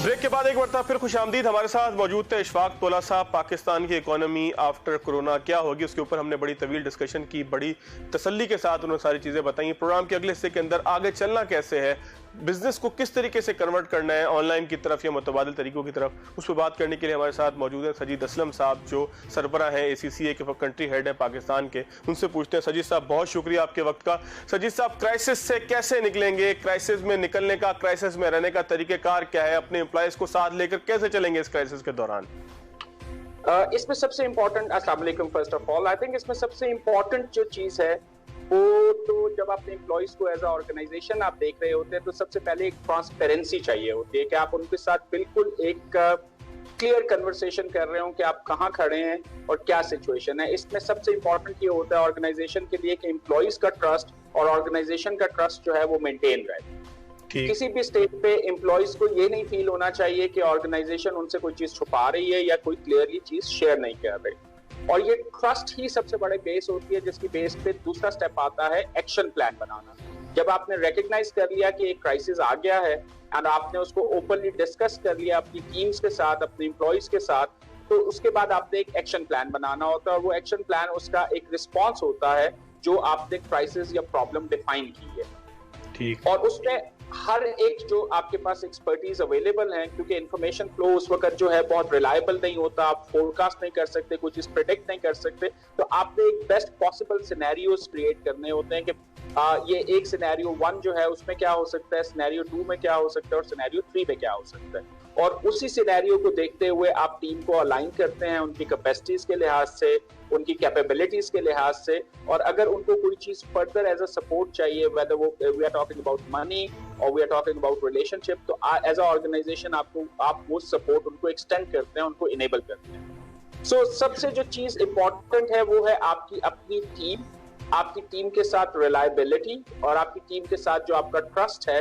ब्रेक के बाद एक बार फिर खुशामदीद। हमारे साथ मौजूद थे अशफाक तोला साहब। पाकिस्तान की इकोनॉमी आफ्टर कोरोना क्या होगी उसके ऊपर हमने बड़ी तवील डिस्कशन की, बड़ी तसल्ली के साथ उन्होंने सारी चीज़ें बताई। प्रोग्राम के अगले हिस्से के अंदर आगे चलना कैसे है, बिजनेस को किस तरीके से कन्वर्ट करना है ऑनलाइन की तरफ या मुतबादिल तरीकों की तरफ, उस पर बात करने के लिए हमारे साथ मौजूद हैं सजीद असलम साहब, जो सरबराह हैं ACCA के कंट्री हेड हैं पाकिस्तान के। उनसे पूछते हैं। सजीद साहब, बहुत शुक्रिया आपके वक्त का। सजीद साहब, क्राइसिस से कैसे निकलेंगे? क्राइसिस में निकलने का, क्राइसिस में रहने का तरीक़ेकार क्या है? अपने एम्प्लॉयज को साथ लेकर कैसे चलेंगे इस क्राइसिस के दौरान? इसमें सबसे इम्पोर्टेंट, अस्सलाम वालेकुम, first of all I think इसमें सबसे इम्पोर्टेंट जो चीज़ है वो तो जब अपने एम्प्लॉयज को एज अ ऑर्गेनाइजेशन आप देख रहे होते हैं तो सबसे पहले एक ट्रांसपेरेंसी चाहिए होती है कि आप उनके साथ बिल्कुल एक क्लियर कन्वर्सेशन कर रहे हो कि आप कहाँ खड़े हैं और क्या सिचुएशन है। इसमें सबसे इम्पोर्टेंट ये होता है ऑर्गेनाइजेशन के लिए कि एम्प्लॉयज का ट्रस्ट और ऑर्गेनाइजेशन का ट्रस्ट जो है वो मेंटेन रहे। किसी भी स्टेज पे एम्प्लॉयज को ये नहीं फील होना चाहिए कि ऑर्गेनाइजेशन उनसे कोई चीज छुपा रही है या कोई क्लियरली चीज शेयर नहीं कर रही। और ये ट्रस्ट ही सबसे बड़े बेस होती है, जिसकी बेस पे दूसरा स्टेप आता है एक्शन प्लान बनाना। जब आपने रिकग्नाइज कर लिया कि एक क्राइसिस आ गया है एंड आपने उसको ओपनली डिस्कस कर लिया अपनी टीम्स के साथ, अपने एम्प्लॉयज के साथ, तो उसके बाद आपने एक एक्शन प्लान बनाना होता है और वो एक्शन प्लान उसका एक रिस्पॉन्स होता है जो आपने क्राइसिस या प्रॉब्लम डिफाइन की है। ठीक। और उसमें हर एक जो आपके पास एक्सपर्टीज अवेलेबल है, क्योंकि इंफॉर्मेशन फ्लो उस वक्त जो है बहुत रिलायबल नहीं होता, आप फोरकास्ट नहीं कर सकते, कोई चीज प्रेडिक्ट नहीं कर सकते, तो आपने एक बेस्ट पॉसिबल सिनेरियोस क्रिएट करने होते हैं कि ये एक सिनेरियो 1 जो है उसमें क्या हो सकता है, सिनेरियो 2 में क्या हो सकता है और सिनेरियो 3 में क्या हो सकता है। और उसी सिनेरियो को देखते हुए आप टीम को अलाइन करते हैं उनकी कैपेसिटीज के लिहाज से, उनकी कैपेबिलिटीज के लिहाज से, और अगर उनको कोई चीज फर्दर एज अ सपोर्ट चाहिए, वेदर वो we are talking about money और we are talking about relationship, तो एज अ ऑर्गेनाइजेशन आप वो सपोर्ट उनको एक्सटेंड करते हैं, उनको इनेबल करते हैं। सो सबसे जो चीज इंपॉर्टेंट है वो है आपकी अपनी टीम, आपकी टीम के साथ रिलायबिलिटी और आपकी टीम के साथ जो आपका ट्रस्ट है,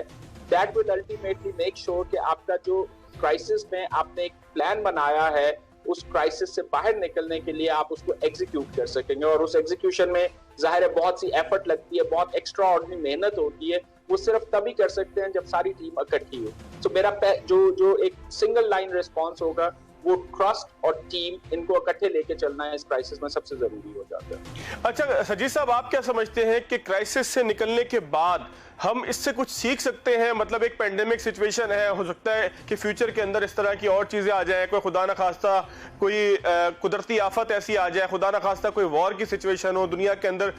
that will ultimately make sure कि आपका जो क्राइसिस में आपने एक प्लान बनाया है उस क्राइसिस से बाहर निकलने के लिए आप उसको एग्जीक्यूट कर सकेंगे। और उस एग्जीक्यूशन में जाहिर है बहुत सी एफर्ट लगती है, बहुत एक्स्ट्रा ऑर्डिनरी मेहनत होती है, वो सिर्फ तभी कर सकते हैं जब सारी टीम इकट्ठी हो। तो मेरा जो एक सिंगल लाइन रिस्पॉन्स होगा वो ट्रस्ट और टीम, इनको इकट्ठे लेके चलना है इस क्राइसिस में सबसे जरूरी हो जाता है। अच्छा सजीद साहब, आप क्या समझते हैं कि क्राइसिस से निकलने के बाद हम इससे कुछ सीख सकते हैं? मतलब एक पेंडेमिक सिचुएशन है, हो सकता है कि फ्यूचर के अंदर इस तरह की और चीजें आ जाए, कोई खुदा न खास्ता कोई कुदरती आफत ऐसी आ जाए, खुदा न खास्ता कोई वॉर की सिचुएशन हो, दुनिया के अंदर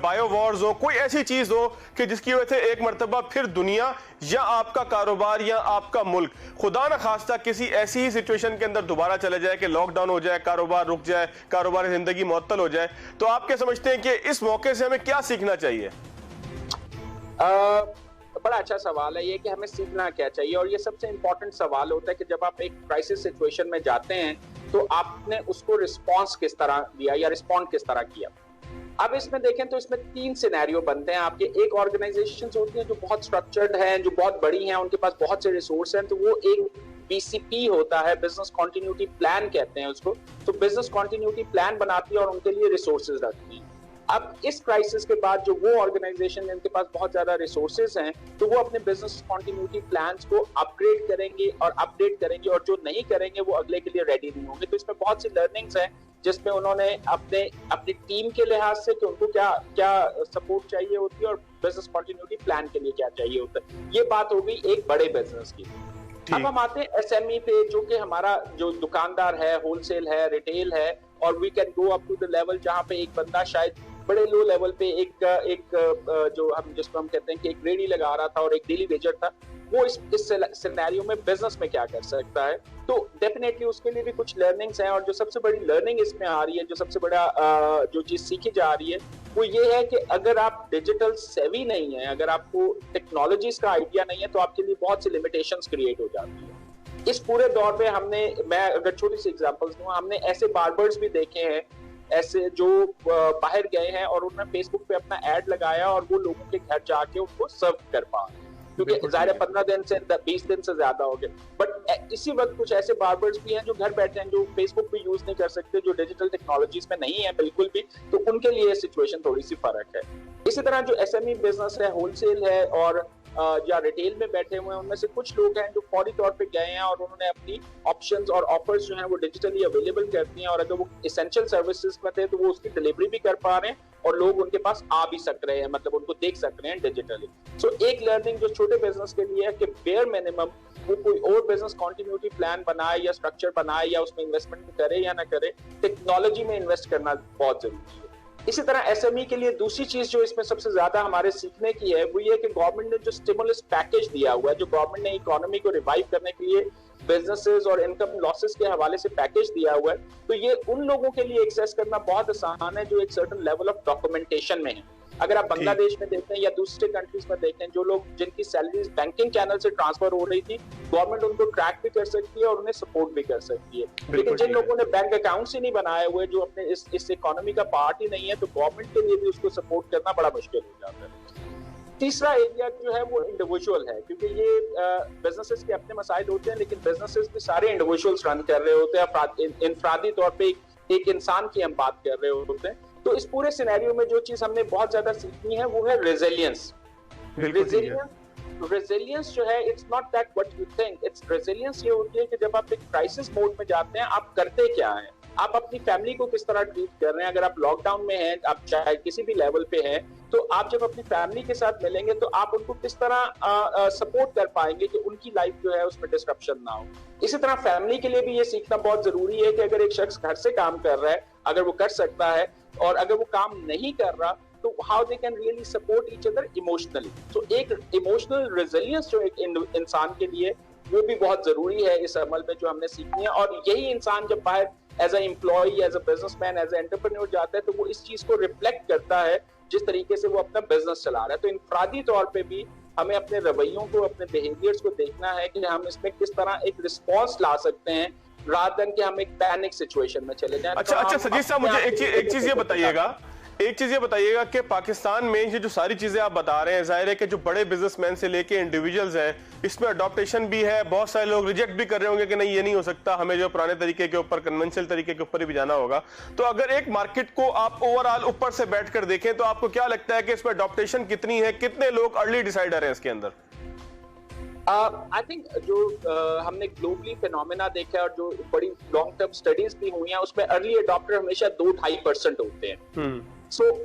बायो वॉर्स हो, कोई ऐसी चीज हो कि जिसकी वजह से एक मरतबा फिर दुनिया या आपका कारोबार या आपका मुल्क खुदा न खास्ता किसी ऐसी ही सिचुएशन के अंदर दोबारा चले जाए कि लॉकडाउन हो जाए, कारोबार रुक जाए, कारोबार जिंदगी मुअत्तल हो जाए, तो आप क्या समझते हैं कि इस मौके से हमें क्या सीखना चाहिए? बड़ा अच्छा सवाल है ये कि हमें सीखना क्या चाहिए, और ये सबसे इंपॉर्टेंट सवाल होता है कि जब आप एक क्राइसिस सिचुएशन में जाते हैं तो आपने उसको रिस्पॉन्स किस तरह दिया या रिस्पॉन्ड किस तरह किया। अब इसमें देखें तो इसमें 3 सिनेरियो बनते हैं आपके। एक ऑर्गेनाइजेशंस होती हैं जो बहुत स्ट्रक्चर्ड हैं, जो बहुत बड़ी हैं, उनके पास बहुत से रिसोर्स हैं, तो वो एक BCP होता है, बिजनेस कंटिन्यूटी प्लान कहते हैं उसको। तो बिजनेस कंटिन्यूटी प्लान बनाती है और उनके लिए रिसोर्सेज रखती है। अब इस क्राइसिस के बाद जो वो ऑर्गेनाइजेशन जिनके पास बहुत ज्यादा रिसोर्सेज हैं, तो वो अपने बिजनेस कंटिन्यूटी प्लान्स को अपग्रेड करेंगे और अपडेट करेंगे, और जो नहीं करेंगे वो अगले के लिए रेडी नहीं होंगे। तो इसमें बहुत सी लर्निंग्स हैं जिसमें उन्होंने अपनी टीम के लिहाज से कि उनको क्या क्या सपोर्ट चाहिए होती है और बिजनेस कंटिन्यूटी प्लान के लिए क्या चाहिए होता है। ये बात हो गई एक बड़े बिजनेस की। अब हम आते हैं SME पे, जो कि हमारा जो दुकानदार है, होलसेल है, रिटेल है, और we can go up to the level जहां पे एक बंदा शायद बड़े लो लेवल पे एक जो हम जिसको हम कहते हैं कि एक रेडी लगा रहा था और एक डेली वेजर था, वो इस सिनेरियो में बिजनेस में क्या कर सकता है। तो डेफिनेटली उसके लिए भी कुछ लर्निंग्स हैं, और जो सबसे बड़ी लर्निंग इसमें आ रही है, जो सबसे बड़ा जो चीज सीखी जा रही है, वो ये है कि अगर आप डिजिटल सेवी नहीं है, अगर आपको टेक्नोलॉजीज का आइडिया नहीं है, तो आपके लिए बहुत सी लिमिटेशंस क्रिएट हो जाती है। इस पूरे दौर पे मैं अगर छोटी सी एग्जांपल्स दूं, हमने ऐसे बार्बर्स भी देखे हैं ऐसे जो बाहर गए हैं और उन्होंने फेसबुक पे अपना ऐड लगाया और वो लोगों के घर जाके उनको सर्व कर पा रहे हैं, क्योंकि ज़ाहिर है 15 दिन से 20 दिन से ज्यादा हो गए। बट इसी वक्त कुछ ऐसे बार्बर्स भी हैं जो घर बैठे हैं, जो फेसबुक पे यूज नहीं कर सकते, जो डिजिटल टेक्नोलॉजीज में नहीं है बिल्कुल भी, तो उनके लिए सिचुएशन थोड़ी सी फर्क है। इसी तरह जो SME बिजनेस है, होलसेल है और या रिटेल में बैठे हुए हैं, उनमें से कुछ लोग हैं जो फौरी तौर पे गए हैं और उन्होंने अपनी ऑप्शंस और ऑफर्स जो हैं वो डिजिटली अवेलेबल कर दी हैं, और अगर वो एसेंशियल सर्विसेज में थे तो वो उसकी डिलीवरी भी कर पा रहे हैं और लोग उनके पास आ भी सक रहे हैं, मतलब उनको देख सक रहे हैं डिजिटली। सो एक लर्निंग जो छोटे बिजनेस के लिए है कि बेयर मिनिमम वो कोई और बिजनेस कॉन्टिन्यूटी प्लान बनाए या स्ट्रक्चर बनाए या उसमें इन्वेस्टमेंट करे या ना करे, टेक्नोलॉजी में इन्वेस्ट करना बहुत जरूरी है। इसी तरह SME के लिए दूसरी चीज जो इसमें सबसे ज्यादा हमारे सीखने की है वो ये कि गवर्नमेंट ने जो स्टिमुलस पैकेज दिया हुआ है, जो गवर्नमेंट ने इकोनॉमी को रिवाइव करने के लिए बिजनेसेस और इनकम लॉसेस के हवाले से पैकेज दिया हुआ है, तो ये उन लोगों के लिए एक्सेस करना बहुत आसान है जो एक सर्टेन लेवल ऑफ डॉक्यूमेंटेशन में है। अगर आप बांग्लादेश में देखें या दूसरे कंट्रीज में देखें, जो लोग जिनकी सैलरीज बैंकिंग चैनल से ट्रांसफर हो रही थी, गवर्नमेंट उनको ट्रैक भी कर सकती है और उन्हें सपोर्ट भी कर सकती है। लेकिन जिन लोगों ने बैंक अकाउंट्स ही नहीं बनाए हुए, जो अपने इस इकोनॉमी का पार्ट ही नहीं है, तो गवर्नमेंट के लिए भी उसको सपोर्ट करना बड़ा मुश्किल हो जाता है। तीसरा एरिया जो है वो इंडिविजुअल है, क्योंकि ये बिजनेसेस के अपने मसाइल होते हैं, लेकिन बिजनेसेस भी सारे इंडिविजुअल्स रन कर रहे होते हैं, इनफरादी तौर पे एक इंसान की हम बात कर रहे होते हैं। तो इस पूरे सिनेरियो में जो चीज हमने बहुत ज्यादा सीखनी है वो है रेजिलियंस। रेजिलियंस जो है, it's not that what you think, it's resilience ये होती है कि जब आप एक क्राइसिस मोड में जाते हैं, आप करते क्या हैं, आप अपनी फैमिली को किस तरह ट्रीट कर रहे हैं। अगर आप लॉकडाउन में हैं, आप चाहे किसी भी लेवल पे हैं, तो आप जब अपनी फैमिली के साथ मिलेंगे तो आप उनको किस तरह सपोर्ट कर पाएंगे कि उनकी लाइफ जो है उसमें डिस्ट्रप्शन ना हो। इसी तरह फैमिली के लिए भी ये सीखना बहुत जरूरी है कि अगर एक शख्स घर से काम कर रहा है, अगर वो कर सकता है, और अगर वो काम नहीं कर रहा, तो how they can really support each other emotionally. तो एक इमोशनल रेजिलियंस जो एक इंसान के लिए वो भी बहुत जरूरी है इस अमल में जो हमने सीखनी है। और यही इंसान जब बाहर as a employ, as a businessman, as a entrepreneur जाता है, तो वो इस चीज को रिफ्लेक्ट करता है जिस तरीके से वो अपना बिजनेस चला रहा है। तो इनफरादी तौर पे भी हमें अपने रवैयों को, अपने बिहेवियर्स को देखना है कि हम इसमें किस तरह एक रिस्पॉन्स ला सकते हैं, rather than कि हम एक पैनिक सिचुएशन में चले जाएं। अच्छा सजीद साहब, मुझे एक चीज ये बताइएगा कि पाकिस्तान में ये जो सारी चीजें आप बता रहे हैं, जाहिर है कि जो बड़े बिजनेसमैन से लेके इंडिविजुअल्स हैं, इसमें अडॉप्टेशन भी है, बहुत सारे लोग रिजेक्ट भी कर रहे होंगे कि नहीं ये नहीं हो सकता, हमें जो पुराने तरीके के ऊपर, कन्वेंशनल तरीके के ऊपर ही भी जाना होगा। तो अगर एक मार्केट को आप ओवरऑल ऊपर से बैठकर देखें तो आपको क्या लगता है कि इसमें अडॉप्टेशन कितनी है, कितने लोग अर्ली डिसाइडर हैं इसके अंदर? आई थिंक जो हमने ग्लोबली फिनोमेना देखा है और जो बड़ी लॉन्ग टर्म स्टडीज भी हुई हैं, उसमें अर्ली अडॉप्टर हमेशा 2-2.5% होते हैं।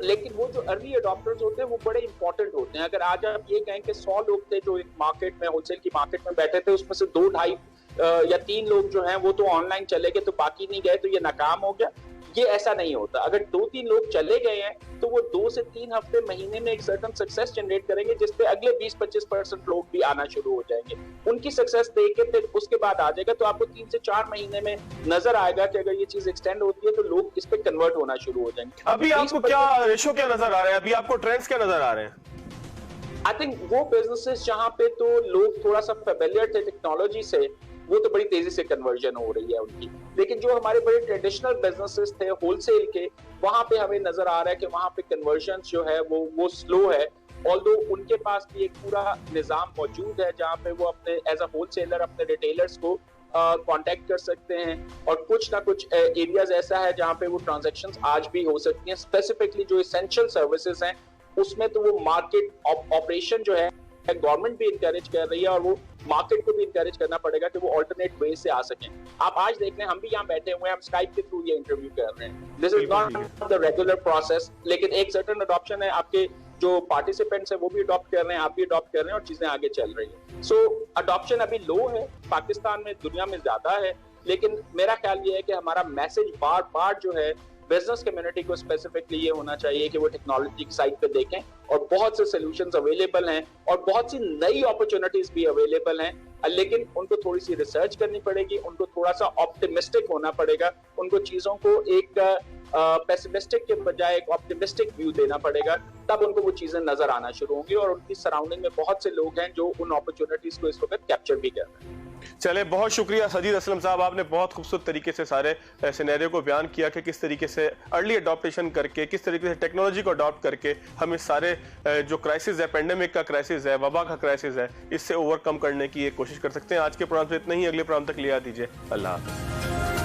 लेकिन वो जो अर्ली अडॉप्टर्स होते हैं वो बड़े इंपॉर्टेंट होते हैं। अगर आज आप ये कहें कि 100 लोग थे जो एक मार्केट में, होलसेल की मार्केट में बैठे थे, उसमें से 2-2.5 या 3 लोग जो हैं वो तो ऑनलाइन चले गए, तो बाकी नहीं गए, तो ये नाकाम हो गया। ये ऐसा नहीं होता। अगर 2-3 लोग चले गए हैं तो वो 2 से 3 हफ्ते, महीने में एक सर्टेन सक्सेस जनरेट करेंगे, जिसपे अगले 20-25% लोग भी आना शुरू हो जाएंगे। उनकी सक्सेस देख के फिर उसके बाद आ जाएगा, तो आपको 3 से 4 महीने में नजर आएगा कि अगर ये चीज एक्सटेंड होती है तो लोग इस पे कन्वर्ट होना शुरू हो जाएंगे। अभी आपको क्या रेशो क्या नजर आ रहा है, अभी आपको ट्रेंड्स क्या नजर आ रहे हैं? आई थिंक वो बिजनेसेस जहां पे तो लोग थोड़ा सा फेमिलियर थे टेक्नोलॉजी से, वो तो बड़ी तेजी से कन्वर्जन हो रही है उनकी। लेकिन जो हमारे बड़े ट्रेडिशनल बिजनेसेस थे होलसेल के, वहां पे हमें नजर आ रहा है कि वहां पे कन्वर्जन जो है वो स्लो है। ऑल्दो उनके पास भी एक पूरा निजाम मौजूद है जहां पे वो अपने एज अ होलसेलर अपने रिटेलर्स को कांटेक्ट कर सकते हैं, और कुछ ना कुछ एरियाज ऐसा है जहां पे वो ट्रांजैक्शंस आज भी हो सकती हैं। स्पेसिफिकली जो एसेंशियल सर्विसेज हैं उसमें तो वो मार्केट ऑपरेशन जो है गवर्नमेंट भी इंकरेज कर रही है, और वो मार्केट को भी इंकरेज करना पड़ेगा कि वो ऑल्टरनेट वे से आ सकें। आप आज देख रहे हैं, हम भी यहाँ बैठे हुए हैं, हम स्काइप के थ्रू ये इंटरव्यू कर रहे हैं। This is not the regular process, लेकिन एक सर्टेन अडॉप्शन है, आपके जो पार्टिसिपेंट्स है वो भी अडॉप्ट कर रहे हैं, आप भी अडॉप्ट कर रहे हैं, और चीजें आगे चल रही है। सो अडॉप्शन अभी लो है पाकिस्तान में, दुनिया में ज्यादा है, लेकिन मेरा ख्याल ये है कि हमारा मैसेज बार बार जो है बिजनेस कम्युनिटी को स्पेसिफिकली ये होना चाहिए कि वो टेक्नोलॉजी की साइड पे देखें, और बहुत से सॉल्यूशंस अवेलेबल हैं और बहुत सी नई अपॉर्चुनिटीज भी अवेलेबल हैं, लेकिन उनको थोड़ी सी रिसर्च करनी पड़ेगी, उनको थोड़ा सा ऑप्टिमिस्टिक होना पड़ेगा, उनको चीजों को एक पेसिमिस्टिक के बजाय एक ऑप्टिमिस्टिक व्यू देना पड़ेगा, तब उनको वो चीजें नजर आना शुरू होंगी। और उनकी सराउंडिंग में बहुत से लोग हैं जो उन अपॉर्चुनिटीज को इस वक्त कैप्चर भी कर रहे हैं। चले, बहुत शुक्रिया सजीद असलम साहब, आपने बहुत खूबसूरत तरीके से सारे सिनेरियो को बयान किया कि किस तरीके से अर्ली अडॉप्टेशन करके, किस तरीके से टेक्नोलॉजी को अडॉप्ट करके हम इस सारे जो क्राइसिस है, पेंडेमिक का क्राइसिस है, वबा का क्राइसिस है, इससे ओवरकम करने की कोशिश कर सकते हैं। आज के प्रोग्राम से इतना ही, अगले प्रोग्राम तक लिया दीजिए। अल्लाह हाफ़िज़।